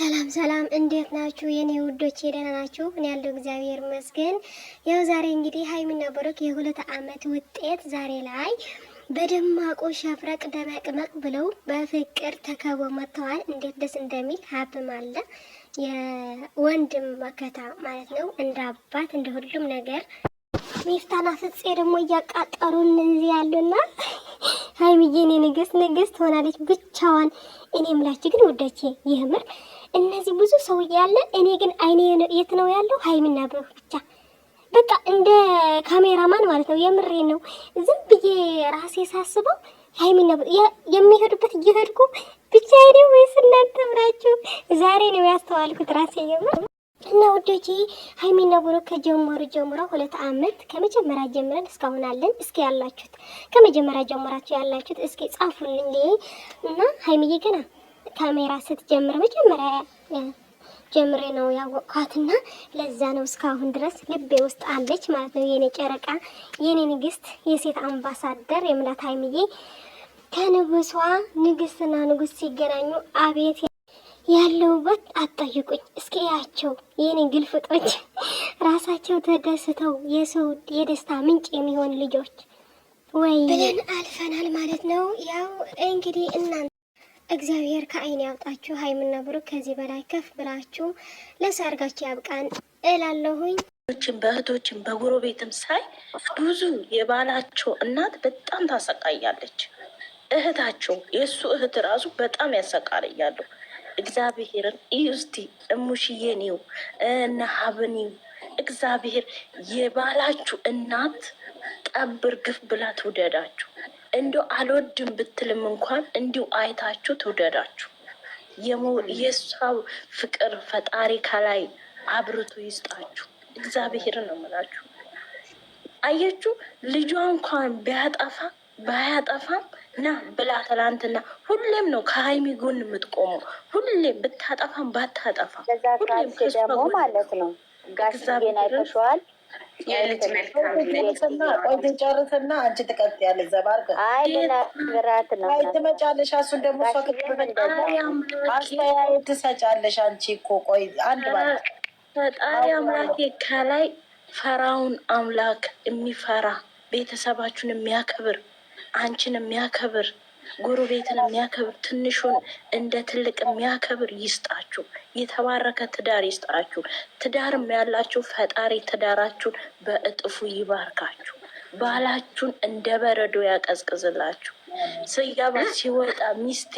ሰላም ሰላም፣ እንዴት ናችሁ የኔ ውዶች? ደህና ናችሁ? እኔ ያለው እግዚአብሔር ይመስገን። ያው ዛሬ እንግዲህ ሀይሚና ብሩክ የ2 ዓመት ውጤት ዛሬ ላይ በደማቁ ሸፍረቅ ደመቅመቅ ብለው በፍቅር ተከበው መጥተዋል። እንዴት ደስ እንደሚል ሀብም አለ የወንድም መከታ ማለት ነው፣ እንደ አባት እንደ ሁሉም ነገር። ሚፍታና ፍፄ ደግሞ እያቃጠሩን እዚህ ያሉና ሀይሚዬ እኔ ንግስት ሆናለች ብቻዋን። እኔ ምላችሁ ግን ውዶቼ ይህምር እነዚህ ብዙ ሰው ያለ እኔ ግን አይኔ የት ነው ያለው? ሀይሚና ብሩክ ብቻ በቃ እንደ ካሜራማን ማለት ነው። የምሬ ነው። ዝም ብዬ ራሴ ሳስበው ሀይሚና የሚሄዱበት እየሄድኩ ብቻ አይኔ ወይስ እናንተ ብላችሁ ዛሬ ነው ያስተዋልኩት ራሴ የምር። እና ውዶቼ ሀይሚና ብሩክ ከጀመሩ 2 ዓመት ከመጀመሪያ ጀምረን እስካሁን አለን። እስኪ ያላችሁት ከመጀመሪያ ጀምራችሁ ያላችሁት እስኪ ጻፉልኝ። እና ሀይሚዬ ገና ካሜራ ስትጀምር መጀመሪያ ጀምሬ ነው ያወቅኳትና ለዛ ነው እስካሁን ድረስ ልቤ ውስጥ አለች ማለት ነው። የኔ ጨረቃ፣ የኔ ንግስት፣ የሴት አምባሳደር የምላት ሀይሚዬ ከንጉሷ ንግስትና ንጉስ ሲገናኙ አቤት ያለውበት አጠይቁኝ እስኪ ያቸው የኔ ግልፍጦች ራሳቸው ተደስተው የሰው የደስታ ምንጭ የሚሆን ልጆች ወይ ብለን አልፈናል ማለት ነው። ያው እንግዲህ እናንተ እግዚአብሔር ከአይን ያውጣችሁ። ሀይሚና ብሩክ ከዚህ በላይ ከፍ ብላችሁ ለሰርጋችሁ ያብቃን እላለሁኝ። በእህቶችን በጎረቤትም ሳይ ብዙ የባላቸው እናት በጣም ታሰቃያለች። እህታቸው የእሱ እህት ራሱ በጣም ያሰቃያሉ። እግዚአብሔርን ኢዩስቲ እሙሽዬ ኒው እነ ሀብኒው እግዚአብሔር የባላችሁ እናት ጠብር ግፍ ብላ ትውደዳችሁ። እንዲሁ አልወድም ብትልም እንኳን እንዲሁ አይታችሁ ትውደዳችሁ። የእሷ ፍቅር ፈጣሪ ከላይ አብርቶ ይስጣችሁ። እግዚአብሔርን ነው የምላችሁ። አየችሁ ልጇ እንኳን ባያጠፋም ና ብላ ትላንትና ሁሌም ነው ከሀይሚ ጎን የምትቆሙ። ሁሌም ብታጠፋም ባታጠፋ ሁሌም ደግሞ ማለት ነው። ጋሽዬን አይተሸዋል። የልጅ መልካም ጨርስና አንቺ ትቀጥያለሽ። ዘባርገ ብራት ነው ትመጫለሽ። እሱን ደግሞ አስተያየት ትሰጫለሽ። አንቺ እኮ ቆይ አንድ ማለት ፈጣሪ አምላኬ ከላይ ፈራውን አምላክ የሚፈራ ቤተሰባችሁን የሚያከብር አንቺን የሚያከብር ጎረቤትን የሚያከብር ትንሹን እንደ ትልቅ የሚያከብር ይስጣችሁ። የተባረከ ትዳር ይስጣችሁ። ትዳርም ያላችሁ ፈጣሪ ትዳራችሁን በእጥፉ ይባርካችሁ። ባላችሁን እንደ በረዶ ያቀዝቅዝላችሁ። ስያባ ሲወጣ ሚስቴ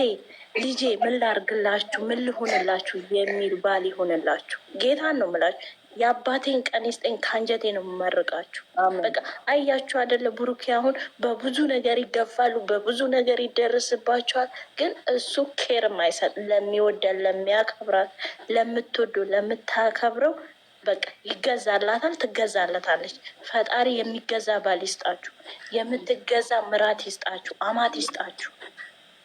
ልጄ ምን ላርግላችሁ ምን ልሆንላችሁ የሚል ባል ይሆንላችሁ። ጌታን ነው ምላችሁ። የአባቴን ቀን ይስጠኝ ከአንጀቴ ነው የምመርቃችሁ። በቃ አያችሁ አይደለ? ብሩኬ አሁን በብዙ ነገር ይገፋሉ፣ በብዙ ነገር ይደርስባቸዋል። ግን እሱ ኬር ማይሰጥ ለሚወደን ለሚያከብራት፣ ለምትወዱ ለምታከብረው በቃ ይገዛላታል፣ ትገዛለታለች። ፈጣሪ የሚገዛ ባል ይስጣችሁ፣ የምትገዛ ምራት ይስጣችሁ፣ አማት ይስጣችሁ።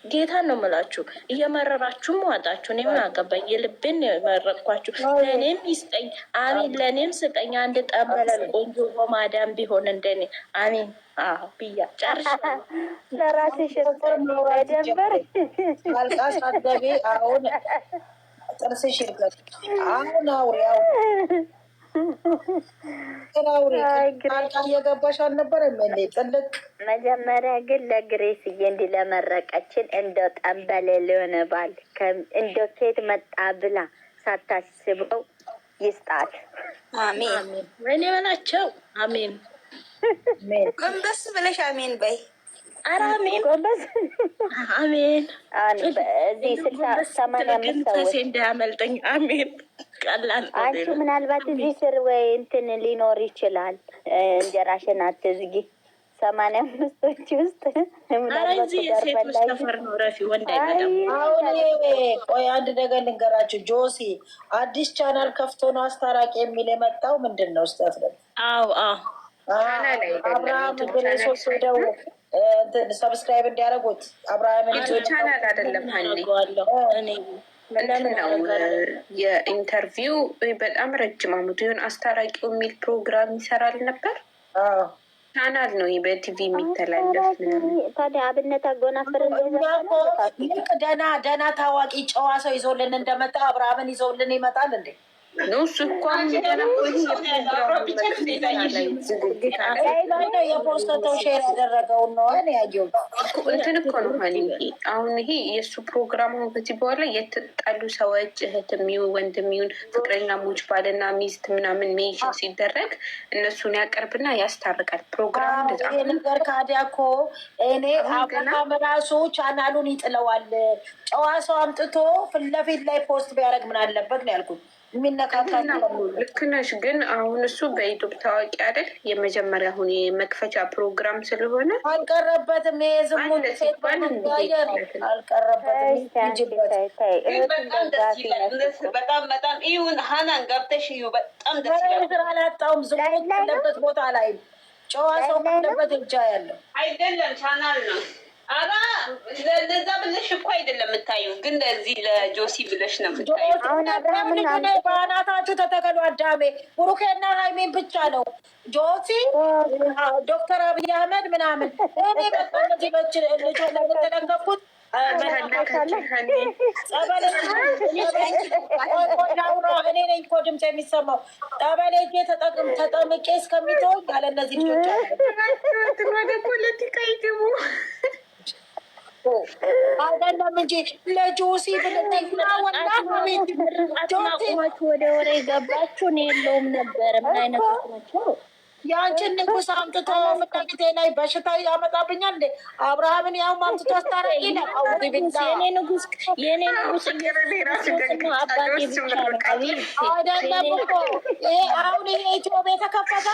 ጌታን ነው የምላችሁ። እየመረራችሁም ዋጣችሁ። እኔ ምን አገባኝ? የልቤን ነው የመረጥኳችሁ። ለእኔም ይስጠኝ አሚን። ለእኔም ስጠኝ አንድ ጠንበለል ቆንጆ ማዳም ቢሆን እንደኔ አሚን። አዎ ብያ ጨርሽ ለራስሽ ደንበር አልቃሽ አገቢ አሁን ጥርስሽ ይርገጥ። አሁን አውሪያው እየገባሽ አልነበረም እንዴ? ጥልቅ መጀመሪያ ግን ለግሬስዬ እንዲህ ለመረቀችን እንደ ጠንበል ሊሆነ ባል እንደ ኬት መጣ ብላ ሳታስበው ይስጣት። አሜን። ወይኔ በላቸው። አሜን። ጎንበስ ብለሽ አሜን በይ። ኧረ አሜን ጎንበስ አሜን። እዚህ 60-85 ሰዎች እንዳያመልጠኝ አሜን። ቀላል አንቺ ምናልባት እዚህ ስር ወይ እንትን ሊኖር ይችላል። እንጀራሽን አትዝጊ። 85ቶች ውስጥ አሁን ቆይ አንድ ነገር ልንገራችሁ። ጆሲ አዲስ ቻናል ከፍቶ ነው አስታራቂ የሚል የመጣው ምንድን ነው? ስጠት አብርሃም ግሬሶች ሄደው ሰብስክራይብ እንዲያደርጉት አብርሃም ቻናል አይደለም ለምን ነው የኢንተርቪው በጣም ረጅም አመት ይሁን አስታራቂው የሚል ፕሮግራም ይሰራል ነበር። ቻናል ነው ይሄ በቲቪ የሚተላለፍ። ታዲያ አብነት አጎናፍር ልክ ደና ታዋቂ ጨዋ ሰው ይዞልን እንደመጣ አብርሃምን ይዞልን ይመጣል እንዴ? እሱ እንኳን የፖስተው ሼር ያደረገውን ነው ያየው። እንትን እኮ ነው አሁን ይሄ የእሱ ፕሮግራም ከዚህ በኋላ የተጣሉ ሰዎች እህትም ይሁን ወንድም ይሁን ፍቅረኛሞች ባልና ሚስት ምናምን ሜንሽን ሲደረግ እነሱን ያቀርብና ያስታርቃል። ፕሮግራሙ ይሄ ነገር ካዲያ እኮ እኔ አብርሃም ራሱ ቻናሉን ይጥለዋል። ጨዋ ሰው አምጥቶ ፊት ለፊት ላይ ፖስት ቢያደርግ ምን አለበት ነው ያልኩት። የሚነካካል ልክ ነሽ። ግን አሁን እሱ በኢትዮጵያ ታዋቂ አይደል? የመጀመሪያ አሁን የመክፈቻ ፕሮግራም ስለሆነ አልቀረበትም። የዝሙት ሴት ባንያየር አልቀረበትም። በጣም ይሁን ሀናን ገብተሽ እዩ። በጣም ደስ ይላል። አላጣውም። ዝሙት ያለበት ቦታ ላይ ጨዋ ሰው ካለበት እጃ ያለው አይደለም ቻናል ነው። አራ ለዛ ብለሽ እኮ አይደለም የምታዩ፣ ግን ለዚህ ለጆሲ ብለሽ ነው የምታዩ። አሁን አብርሃም በአናታችሁ ተተከሉ። አዳሜ ብሩኬና ሃይሜን ብቻ ነው ጆሲ ዶክተር አብይ አህመድ ምናምን እኔ በቃ እነዚህ ልጆ ለምንተደገፉት እኔ ነኝ እኮ ድምፅ የሚሰማው ጠበሌ ተጠምቄ እስከሚተወኝ ያለ እነዚህ ልጆች ወደ ፖለቲካ ይገቡ አይደለም እንጂ ለጆሲ ብለናወናቁማችሁ ወደ ወሬ ገባችሁ። እኔ የለውም ነበር። ምን አይነት ናቸው? የአንቺን ንጉስ አምጥቶ ምታጊቴ ላይ በሽታ ያመጣብኛል እንዴ? አብርሃምን ያው አምጥቶ አስታረቂ ነው። የኔ ንጉስ አባቴ ብቻ ነው። አይደለም እኮ ይሄ አሁን ይሄ ኢትዮጵያ የተከፈተ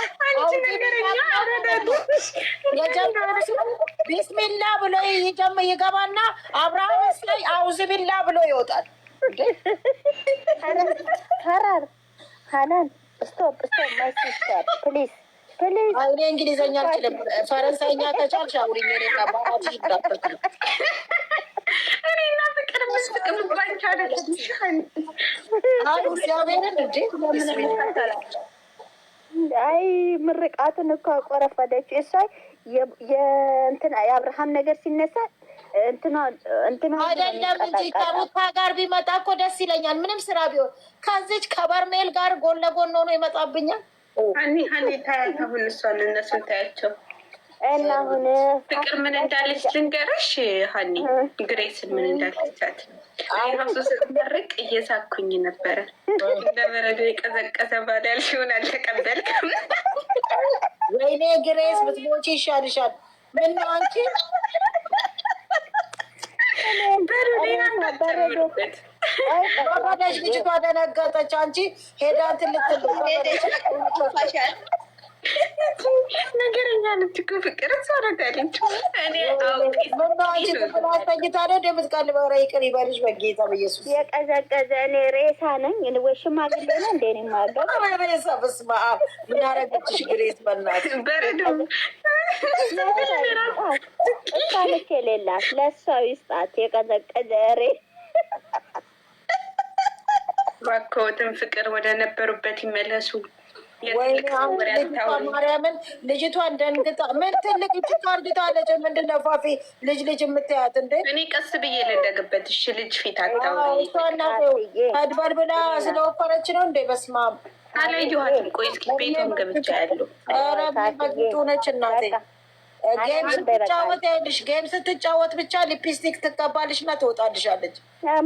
ቢስሚላ ብሎ ይገባና አብርሃም ላይ አውዝ ቢላ ብሎ ይወጣል። ሀራር ሀናን ስቶፕ ማይ ሲስተር ፕሊዝ እኔ እንግሊዘኛ አልችልም። ፈረንሳይኛ ከቻልሽ አውሪኝ። እኔና ባራት ይዳፈት እኔና ፍቅር ምስጥቅም ባንቻ አደለችሻል። እግዚአብሔርን እንዴ አይ ምርቃቱን እኮ ቆረፈደች። እሷ የእንትና የአብርሃም ነገር ሲነሳ እንትና አይደለም እንጂ ከሩታ ጋር ቢመጣ እኮ ደስ ይለኛል። ምንም ስራ ቢሆን ከዚች ከበርሜል ጋር ጎን ለጎን ሆኖ ይመጣብኛል። ሀኒ ታያት። አሁን እሷን እነሱን ታያቸው እና አሁን ፍቅር ምን እንዳለች ልንገርሽ። ሀኒ ግሬስን ምን እንዳለቻት ራሱ ስትመርቅ እየሳኩኝ ነበረ። እንደ በረዶ የቀዘቀዘ ባል ያልሽውን አልተቀበልክም። ወይኔ ግሬስ ብትሞቺ ይሻልሻል። ምነው አንቺ በሩሌናበረዶበት ወረደች። ልጅቷ ደነገጠች። አንቺ ሄዳን ትልትል ነገረኛ ልትኩ ፍቅር ሰረዳለች። እኔ አውቂተኝታ ነው እንደምትቀልበው። ኧረ ይቅር ይበልሽ በጌታ በኢየሱስ። የቀዘቀዘ እኔ ሬሳ ነኝ ወይ ሽማግሌ ነው እንደ እኔ ማገብ ሬሳ። በስመ አብ ምን አደረገችሽ ግሬስ? በእናትሽ በረዶ ልክ የሌላት ለእሷ ይስጣት የቀዘቀዘ ሬ እባክዎትን ፍቅር ወደ ነበሩበት ይመለሱ። ማርያምን ልጅቷን ደንግጣ ምን ትልቅ እጅግ አርግታለች። ምንድን ነው ፋፊ ልጅ የምትያት እንዴ? እኔ ቀስ ብዬ ልደግበት። እሺ ልጅ ፊት አታውሪ። ከድበር ብላ ስለወፈረች ነው እንዴ? በስመ አብ አላየኋትም። ቆይ እስኪ ቤቱን ገብቻ ያለው በግጡ ነች እናቴ። ጌም ስትጫወት ያልሽ ጌም ስትጫወት ብቻ ሊፕስቲክ ትቀባልሽ እና ትወጣልሻለች።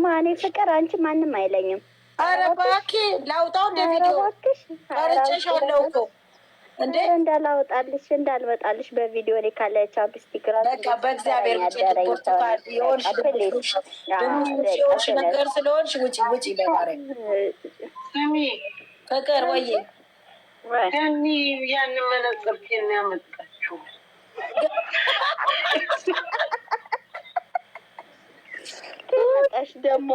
ማኔ ፍቅር አንቺ ማንም አይለኝም። ኧረ እባክህ ላውጣው እንደ ቪዲዮ ቀርጬሻለሁ እኮ እንዴ እንዳልወጣልሽ በቪዲዮ ላይ ካለ ቻፕስቲክ በቃ በእግዚአብሔር ውጭ ብርቱካን የሆንሽ ነገር ስለሆንሽ ውጪ በማርያም ፍቅር ወይዬ ያኒ ያን መነጽር ኬን ያመጣችው ደግሞ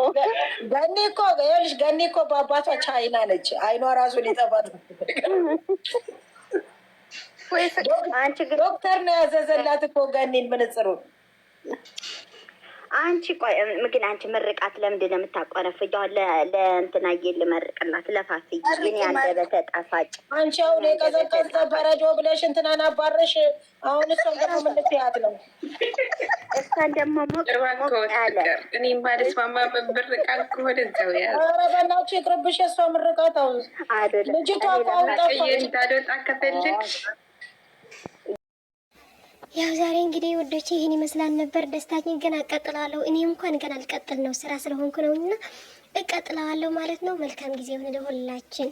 ገኒ እኮ ይኸውልሽ፣ ገኒ እኮ በአባቷ ቻይና ነች። አይኗ ራሱ ሊጠፋት ዶክተር ነው ያዘዘላት እኮ ገኒን መነጽሩን። አንቺ ቆይ ግን አንቺ ምርቃት ለምንድን ነው የምታቆረፍጃው? ለእንትናዬ ልመርቅላት ለፋፍዬ ግን ያንደበተ ጣፋጭ አንቺ አሁን የቀዘቀዘ በረዶ ብለሽ እንትናን አባረሽ። አሁን እሷን ደግሞ ምንትያት ነው? እሷን ደግሞ ሞቅ ያለ እኔ ባለስማማ ምርቃት ከሆነ እዛው ያ ኧረ በእናትሽ ይቅርብሽ። የእሷ ምርቃት አሁን ልጅቷ አሁን ጠፋች። እንዳልወጣ ከፈለግሽ ያው ዛሬ እንግዲህ ውዶቼ ይህን ይመስላል ነበር። ደስታችን ገና እቀጥላለሁ። እኔ እንኳን ገና ልቀጥል ነው፣ ስራ ስለሆንኩ ነው እና እቀጥለዋለሁ ማለት ነው። መልካም ጊዜ ሆነ ለሁላችን።